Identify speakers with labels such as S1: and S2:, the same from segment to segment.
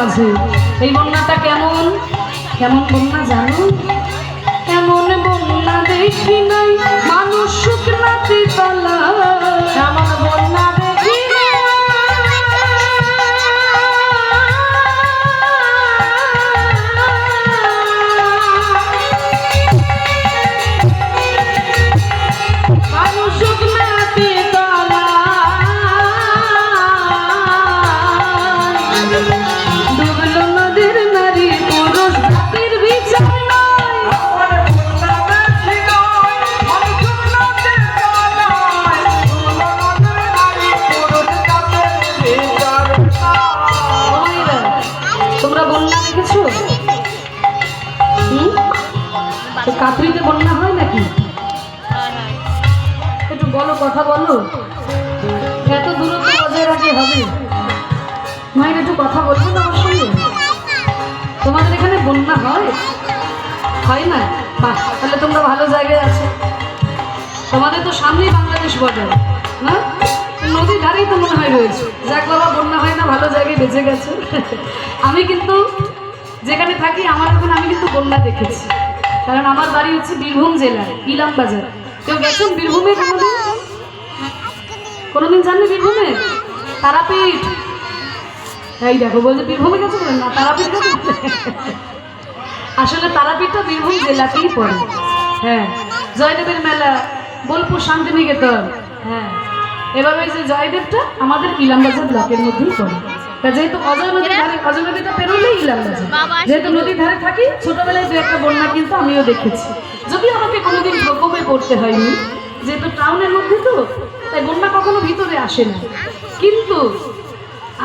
S1: মাঝে। এই বন্যাটা কেমন কেমন বন্যা জানো? এমন বন্যা দেখি নাই মানুষ শুকনাতে তলা, এমন বন্যা দেখি মানুষ শুকনাতে তলা, ডুবলো নদীর নারী পুরুষ জাতির বিচার কাপড়িতে বন্যা হয় নাকি? একটু বলো, কথা বলো, এত দূরত্ব বজায় রাখলে হবে? মায়ের একটু কথা বলবো না আমার সঙ্গে? তোমাদের এখানে বন্যা হয় হয় না? বাহ, তাহলে তোমরা ভালো জায়গায় আছো। তোমাদের তো সামনেই বাংলাদেশ বর্ডার না, নদীর ধারেই তো মনে হয় রয়েছে। যাক বাবা, বন্যা হয় না, ভালো জায়গায় বেঁচে গেছে। আমি কিন্তু যেখানে থাকি আমার এখন আমি কিন্তু বন্যা দেখেছি, কারণ আমার বাড়ি হচ্ছে বীরভূম জেলায় ইলামবাজার। কেউ গেছেন বীরভূমে কোনোদিন? কোনোদিন জানলে বীরভূমে তারাপীঠ? এই দেখো বলছে বীরভূমে গেছে না, তারাপীঠ গেছে। আসলে তারাপীঠটা বীরভূম জেলাতেই পড়ে। হ্যাঁ, জয়দেবের মেলা, বোলপুর শান্তিনিকেতন। হ্যাঁ, এভাবে যে জয়দেবটা আমাদের ইলামবাজার ব্লকের মধ্যেই পড়ে। যেহেতু অজয় নদীর ধারে, অজয় নদীটা পেরোলেই ইলামবাজার, যেহেতু নদীর ধারে থাকি, ছোটবেলায় দু একটা বন্যা কিন্তু আমিও দেখেছি। যদিও আমাকে কোনোদিন প্রকোপে পড়তে হয়নি, যেহেতু টাউনের মধ্যে তো, তাই বন্যা কখনো ভিতরে আসে না। কিন্তু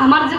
S1: আমার যেখানে